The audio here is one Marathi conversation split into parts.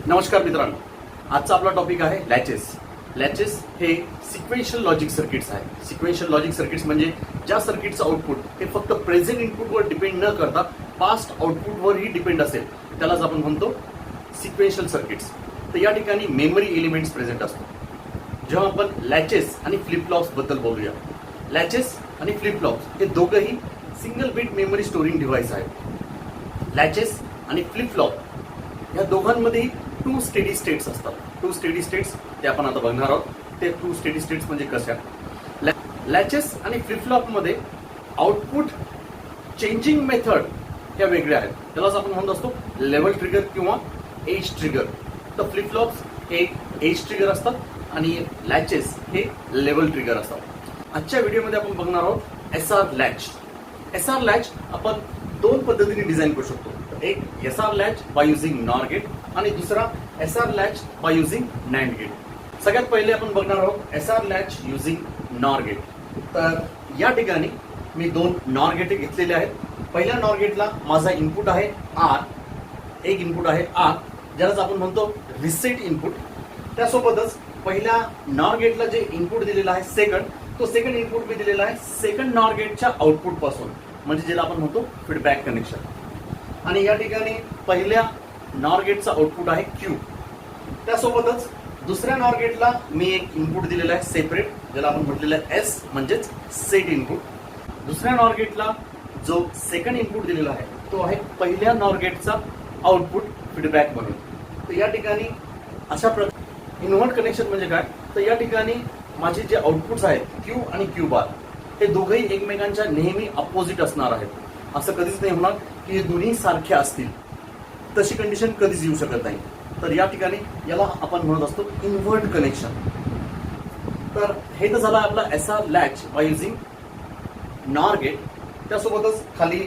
नमस्कार मित्रांनो, आजचा आपला टॉपिक आहे लॅचेस. लॅचेस हे सिक्वेन्शियल लॉजिक सर्किट्स आहे. सिक्वेन्शियल लॉजिक सर्किट्स म्हणजे ज्या सर्किटचं आउटपुट हे फक्त प्रेझेंट इनपुटवर डिपेंड न करता पास्ट आउटपुटवरही डिपेंड असेल, त्यालाच आपण म्हणतो सिक्वेन्शियल सर्किट्स. तर या ठिकाणी मेमरी एलिमेंट्स प्रेझेंट असतो. जेव्हा आपण लॅचेस आणि फ्लिप फ्लॉप्स बद्दल बोलूया, लॅचेस आणि फ्लिप फ्लॉप्स हे दोघंही single bit memory storing device आहेत. लॅचेस आणि फ्लिप फ्लॉप या दोघांमध्येही टू स्टेडी स्टेट्स असतात. टू स्टेडी स्टेट्स ते आपण आता बघणार आहोत. ते टू स्टेडी स्टेट्स म्हणजे कशा? लॅचेस आणि फ्लिप फ्लॉप मध्ये आउटपुट चेंजिंग मेथड ह्या वेगळ्या आहेत. त्यालाच आपण म्हणत असतो लेव्हल ट्रिगर किंवा एज ट्रिगर. तर फ्लिप फ्लॉप्स हे एज ट्रिगर असतात आणि लॅचेस हे लेव्हल ट्रिगर असतात. आजच्या व्हिडिओमध्ये आपण बघणार आहोत एसआर लॅच. एसआर लॅच आपण दोन पद्धतीने डिझाईन करू शकतो. एक SR latch by using NOR gate आणि दुसरा SR latch by using NAND gate. सगळ्यात पहिले आपण बघणार आहोत SR latch using NOR gate. तर या ठिकाणी मी दोन नॉर गेट घेतलेले आहेत. पहिल्या नॉर गेटला माझा इनपुट आहे आर, एक इनपुट आहे आर, ज्यालाच आपण म्हणतो रिसेट इनपुट. त्यासोबतच पहिल्या नॉर गेटला जे इनपुट दिलेलं आहे सेकंड, तो सेकंड इनपुट मी दिलेला आहे सेकंड नॉर गेटच्या आउटपुट पासून, म्हणजे ज्याला आपण म्हणतो फीडबॅक कनेक्शन. आणि या ठिकाणी पहिल्या नॉर गेटचा आउटपुट आहे क्यू. त्यासोबतच दुसऱ्या नॉर गेटला मी एक इनपुट दिलेला आहे सेपरेट, ज्याला आपण म्हटलेलं आहे एस म्हणजेच सेट इनपुट. दुसऱ्या नॉर गेटला जो सेकंड इनपुट दिलेला आहे तो आहे पहिल्या नॉर गेटचा आउटपुट फीडबॅक म्हणून. तर या ठिकाणी अशा प्रकारे इन्व्हर्ट कनेक्शन म्हणजे काय? तर या ठिकाणी माझे जे आउटपुट्स आहेत क्यू आणि क्यू बार हे दोघंही एकमेकांच्या नेहमी अपोजिट असणार आहेत. असं कधीच नाही होणार की हे दोन्ही सारखे असतील. तशी कंडिशन कधीच येऊ शकत नाही. तर या ठिकाणी याला आपण म्हणत असतो इन्व्हर्ट कनेक्शन. तर हे तर झालं आपला SR latch by using NOR gate. त्यासोबतच खाली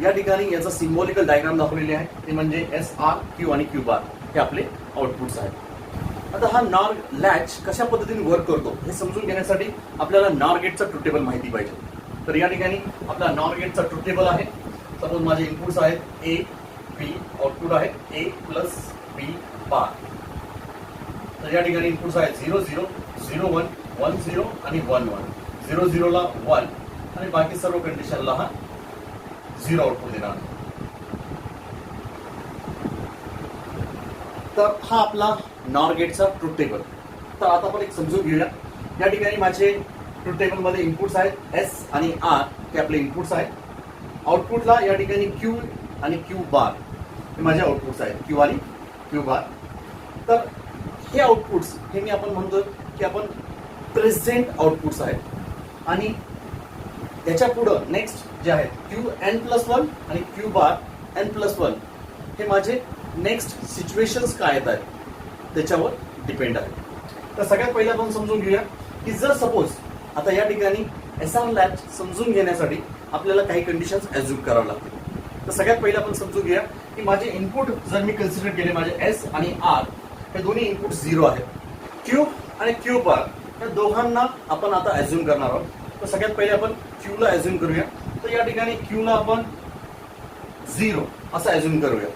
या ठिकाणी याचा सिम्बॉलिकल डायग्राम दाखवलेली आहे, ते म्हणजे एस आर क्यू आणि क्यू बार हे आपले आउटपुट्स आहेत. आता हा नॉर लॅच कशा पद्धतीने वर्क करतो हे समजून घेण्यासाठी आपल्याला नॉर गेटचा ट्रूथ टेबल माहिती पाहिजे. तर या ठिकाणी आपला नॉर गेटचा ट्रूथ टेबल आहे. सपोज माझे इनपुट्स आहेत ए बी, आउटपुट आहे ए प्लस बी बार. तर या ठिकाणी इनपुट्स आहेत 0 0 0 1 1 0 आणि 1 1. 0 0 ला 1 आणि बाकी सर्व कंडिशनला हा 0 आउटपुट देणार. तर हा आपला नॉर गेटचा ट्रूथ टेबल. तर आता आपण एक समजून घेऊया. या ठिकाणी माझे ट्रूथ टेबल मध्ये इनपुट्स आहेत एस आणि आर, हे आपले इनपुट्स आहेत. आउटपुटला या ठिकाणी क्यू आणि क्यू बार हे माझे आउटपुट्स आहेत, क्यू आणि क्यू बार. तर हे आउटपुट्स हे मी आपण म्हणतो की आपण प्रेझेंट आउटपुट्स आहेत. आणि त्याच्या पुढं नेक्स्ट जे आहेत क्यू एन प्लस 1 आणि क्यू बार एन प्लस 1 हे माझे नेक्स्ट सिच्युएशन्स काय येत आहेत त्याच्यावर डिपेंड आहे. तर सगळ्यात पहिले आपण समजून घेऊया की जर सपोज आता या ठिकाणी एसआर लॅच समजून घेण्यासाठी आपल्याला काही कंडिशन्स ऍज्युम करावं लागतील. तर सगळ्यात पहिले आपण समजून घेऊया की माझे इनपुट जर मी कन्सिडर केले, माझे एस आणि आर हे दोन्ही इनपुट 0 आहेत. क्यू आणि क्यू बार या दोघांना आपण आता ऍज्युम करणार आहोत. तर सगळ्यात पहिले आपण क्यू ला ऍज्युम करूया. तर या ठिकाणी क्यू ला आपण 0 असं ऍज्युम करूया.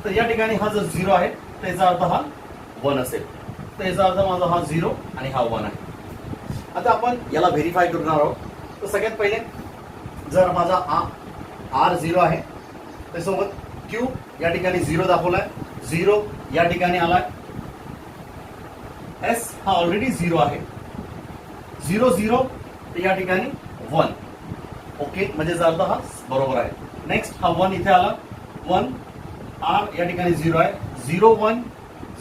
तर या ठिकाणी हा जर 0 आहे तर याचा अर्थ हा 1 असेल. तर याचा अर्थ माझा हा 0 आणि हा 1 आहे. आता आपण याला व्हेरीफाय करणार आहोत. तर सगळ्यात पहिले जर माझा आर 0 आहे त्यासोबत क्यू या ठिकाणी 0 दाखवलाय, 0 या ठिकाणी आलाय, एस हा ऑलरेडी 0 आहे, 0 0 या ठिकाणी 1. ओके, म्हणजे याचा अर्थ हा बरोबर आहे. नेक्स्ट हा 1 इथे आला, 1 आर या ठिकाणी 0 आहे, 0 1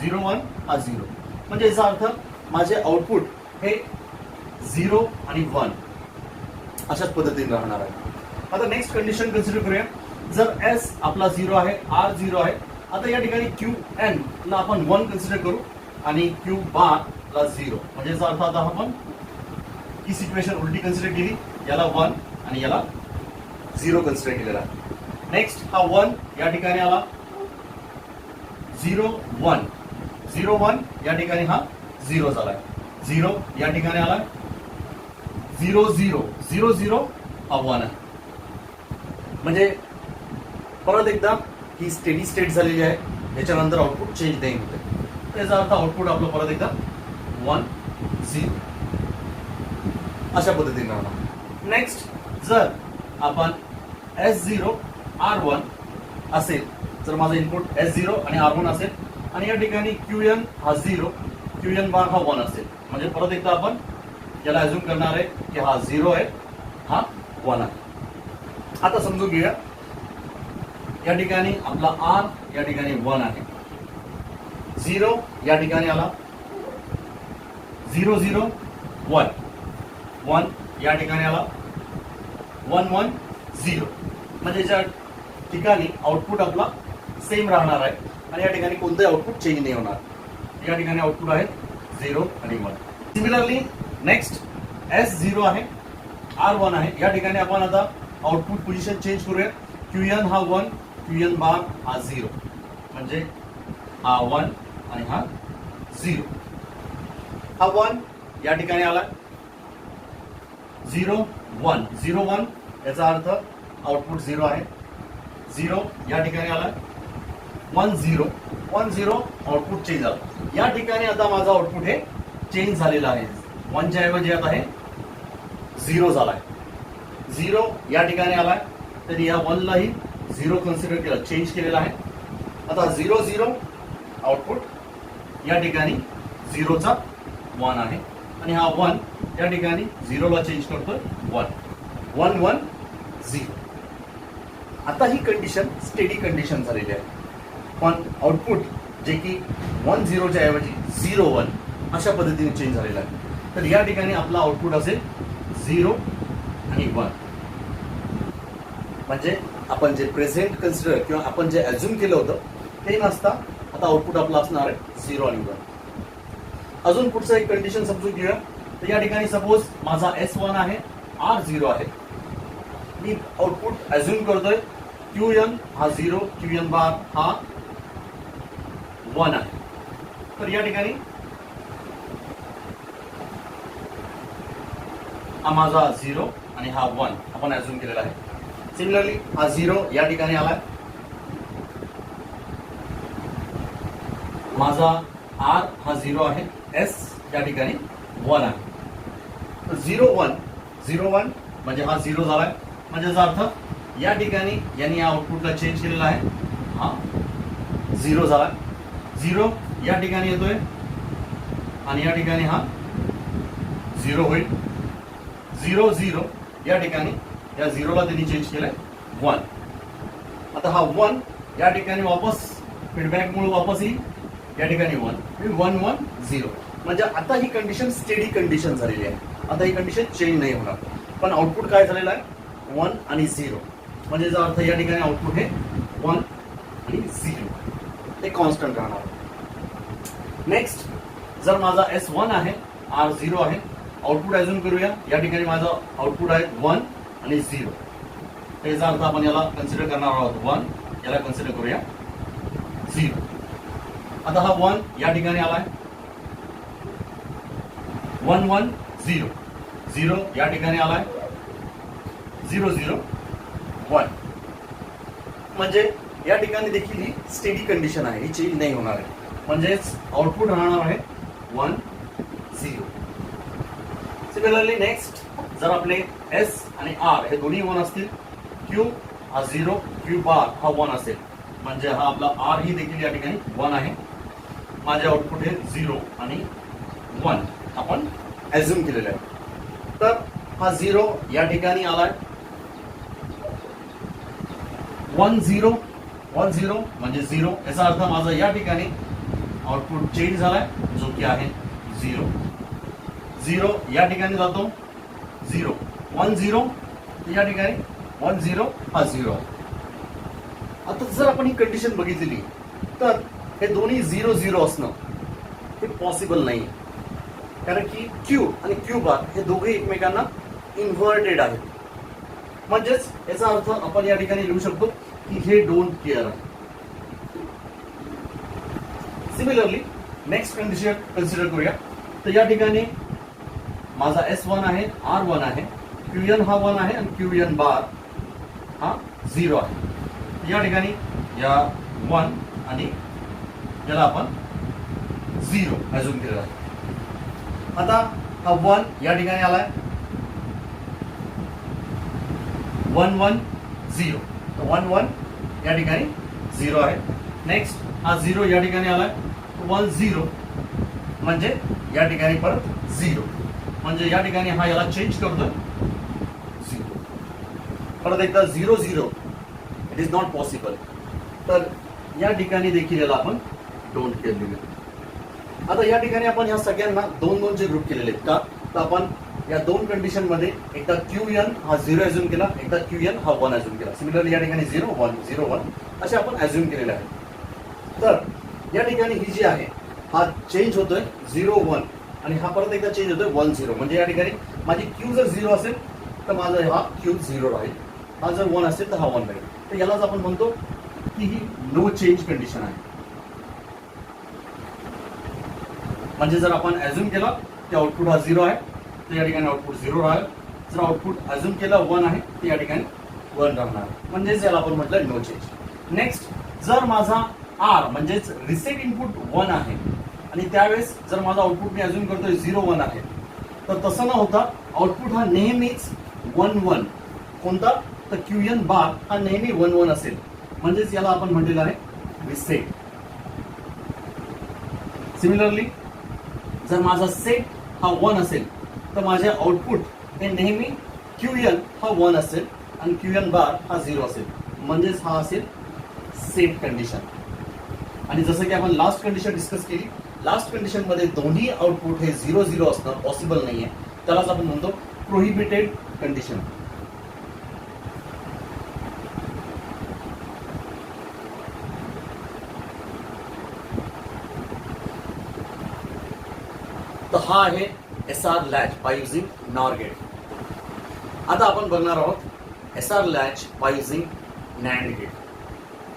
0 1 हा 0. म्हणजे याचा अर्थ माझे आउटपुट हे 0 आणि 1 अशाच पद्धतीने राहणार आहे. आता नेक्स्ट कंडिशन कन्सिडर करूया. जर एस आपला 0 आहे, आर 0 आहे, आता या ठिकाणी क्यू एन ला आपण 1 कन्सिडर करू आणि क्यू बार ला 0. म्हणजे याचा अर्थ आता आपण ही सिच्युएशन उलटी कन्सिडर केली, याला 1 आणि याला 0 कन्सिडर केलेला आहे. नेक्स्ट हा 1 या ठिकाणी आला, 0 1 0 1 या ठिकाणी हा 0 झालाय, 0 या ठिकाणी आला, 0 0 0 0 हा 1 आहे. म्हणजे परत एकदा ही स्टेडी स्टेट झालेली आहे. याच्यानंतर आउटपुट चेंज नाही होते. त्याचा अर्थ आउटपुट आपलं परत एकदा 1 0 अशा पद्धतीने राहणार. नेक्स्ट जर आपण S0 R1 असेल, जर माझं इनपुट S0 आणि R1 असेल आणि या ठिकाणी QN हा 0 QN बार हा 1 असेल, म्हणजे परत एकदा आपण याला अझ्युम करणार आहे की हा 0 आहे, हा 1 आहे. आता समजून घेऊया, या ठिकाणी आपला R या ठिकाणी 1 आहे, 0 या ठिकाणी आला, 0 0 1 1 या ठिकाणी आला, 1 1 0, म्हणजे ज्या ठिकाणी आउटपुट आपला सेम राहणार आहे आणि या ठिकाणी कोणतेही आउटपुट चेंज नाही होणार. या ठिकाणी आउटपुट आहे 0 आणि 1. सिमिलरली नेक्स्ट S0 आहे, R1 आहे, या ठिकाणी आपण आता आउटपुट पोझिशन चेंज करूया. QN हा 1 QN बार हा 0, म्हणजे हा 1 आणि हा 0. हा 1 या ठिकाणी आला, 0 1 0 1 याचा अर्थ आउटपुट 0 आहे, 0 या ठिकाणी आला, 1 0 1 0 आउटपुट चेंज झालं. या ठिकाणी आता माझं आउटपुट हे चेंज झालेलं आहे, 1 च्या ऐवजी आता हे 0 झालाय, 0 या ठिकाणी आलाय, तर या 1 लाही 0 कन्सिडर केलं, चेंज केलेला आहे. आता 0 0 आउटपुट या ठिकाणी 0 चा 1 आहे आणि हा 1 या ठिकाणी 0 ला चेंज करतोय 1 1 1 0. आता ही कंडिशन स्टेडी कंडिशन झालेली आहे, पण आउटपुट जे की 1 0 च्या ऐवजी 0 1 अशा पद्धतीने चेंज झालेला आहे. तर या ठिकाणी आपला आउटपुट असेल 0 आणि 1, म्हणजे आपण जे प्रेझेंट कन्सिडर किंवा आपण जे अझ्युम केलं होतं ते नसता आता आउटपुट आपलं असणार आहे 0 आणि 1. अजून पुढचं एक कंडिशन समजून घेऊया. तर या ठिकाणी सपोज माझा S1 आहे, R0 आहे, मी आउटपुट अझ्युम करतोय QN हा 0 QN बार हा 1 आहे. तर या ठिकाणी हा माझा 0 आणि हा 1 आपण अझ्युम केलेला आहे. सिमिलरली हा 0 या ठिकाणी आलाय, माझा R हा 0 आहे, S या ठिकाणी 1 आहे. तर 0 1 0 1 म्हणजे हा 0 झालाय, म्हणजे याचा अर्थ या ठिकाणी यांनी या आउटपुटला चेंज केलेला आहे, हा 0 झालाय, 0 या ठिकाणी येतोय आणि या ठिकाणी हा 0 होईल, 0 0 या ठिकाणी या 0 ला त्यांनी चेंज केलंय 1. आता हा 1 या ठिकाणी वापस फीडबॅक मुळे वापस येईल, या ठिकाणी 1 1 1 0, म्हणजे आता ही कंडिशन स्टेडी कंडिशन झालेली आहे. आता ही कंडिशन चेंज नाही होणार, पण आउटपुट काय झालेलं आहे 1 आणि 0, म्हणजे याचा अर्थ या ठिकाणी आउटपुट हे 1 आणि 0 ते कॉन्स्टंट राहणार. नेक्स्ट जर माझा S1 आहे, R0 आहे, आउटपुट अझ्युम करूया, या ठिकाणी माझा आउटपुट आहे 1 आणि 0, त्याचा अर्थ आपण याला कन्सिडर करणार आहोत 1, याला कन्सिडर करूया 0. आता हा 1 या ठिकाणी आलाय, 1 1 0 0 या ठिकाणी आलाय, 0 0 1, म्हणजे या ठिकाणी देखील ही स्टेडी कंडिशन आहे, ही चेंज नाही होणार आहे, म्हणजेच आउटपुट राहणार आहे 1 0. सिमिलरली नेक्स्ट जर आपले S आणि R हे दोन्ही 1 असतील, Q हा 0 Q बार हा 1 असेल, म्हणजे हा आपला R ही देखील या ठिकाणी 1 आहे, माझे आउटपुट हे 0 आणि 1 आपण अझ्युम केलेलं आहे. तर हा 0 या ठिकाणी आलाय, 1 0 1 0 म्हणजे 0, याचा अर्थ माझा या ठिकाणी आउटपुट चेंज झालाय, जो की आहे 0 0 या ठिकाणी जातो, 0 1 0 या ठिकाणी 1 0 हा 0 आहे. आता जर आपण ही कंडिशन बघितली तर हे दोन्ही 0 0 असणं हे पॉसिबल नाही, कारण की Q आणि Q बार हे दोघे एकमेकांना इन्व्हर्टेड आहेत, म्हणजेच याचा अर्थ आपण या ठिकाणी लिहू शकतो की हे डोंट केअर आहे. सिमिलरली नेक्स्ट कंडिशन कन्सिडर करूया. तर या ठिकाणी माझा S1 आहे, R1 आहे, QN हा 1 आहे आणि QN बार हा 0 आहे. या ठिकाणी या 1 आणि ज्याला आपण 0 ऍझ्युम केलेला आहे. आता हा 1 या ठिकाणी आलाय, 1 1 0, तर 1 1 या ठिकाणी 0 आहे. नेक्स्ट हा 0 या ठिकाणी आलाय, 1 0 म्हणजे या ठिकाणी परत 0, म्हणजे या ठिकाणी हा याला चेंज करतोय 0. परत एकदा 0 0 इट इज नॉट पॉसिबल, तर या ठिकाणी देखील याला आपण डोंट केलेले. आता या ठिकाणी आपण या सगळ्यांना 2-2 चे ग्रुप केलेले आहेत का, तर आपण या दोन कंडिशन मध्ये एकदा QN हा 0 ऍझ्युम केला, एकदा QN हा 1 ऍझ्युम केला. सिमिलरली या ठिकाणी 0 1 0 1 असे आपण ऍझ्युम केलेले आहे. तर या ठिकाणी ही जी आहे हा चेंज होतोय 0 1 आणि हा परत एकदा चेंज होतोय 1 0, म्हणजे या ठिकाणी माझी Q जर 0 असेल तर माझा हा Q 0 राहील, हा जर 1 असेल तर हा 1 राहील. तर यालाच आपण म्हणतो की ही नो चेंज कंडिशन आहे. म्हणजे जर आपण ऍझ्युम केला की आउटपुट हा 0 आहे तर या ठिकाणी आउटपुट 0 राहील. जर आउटपुट ऍझ्युम केला 1 आहे तर या ठिकाणी 1 राहणार, म्हणजेच याला आपण म्हटलं नो चेंज. नेक्स्ट, जर माझा R म्हणजेच रिसेट इनपुट 1 आहे आणि त्यावेळेस जर माझा आउटपुट मी ऍझ्युम करतोय 0 1 आहे, तर तसं न होता आउटपुट हा नेहमीच 1 1, कोणता, तर QN बार हा नेहमी 1 1 असेल, म्हणजेच याला आपण म्हटलेलं आहे रिसेट. सिमिलरली जर माझा सेट हा 1 असेल तर माझे आउटपुट हे नेहमी QN हा 1 असेल आणि QN बार हा 0 असेल, म्हणजेच हा असेल सेट कंडिशन. आणि जसं की आपण लास्ट कंडिशन डिस्कस केली, लास्ट कंडिशन मध्ये दोन्ही आउटपुट हे 0 0 असणं पॉसिबल नाहीये, त्यालाच आपण म्हणतो प्रोहिबिटेड कंडिशन. तर हा आहे SR latch by using NOR gate. आता आपण बघणार आहोत SR latch by using NAND gate.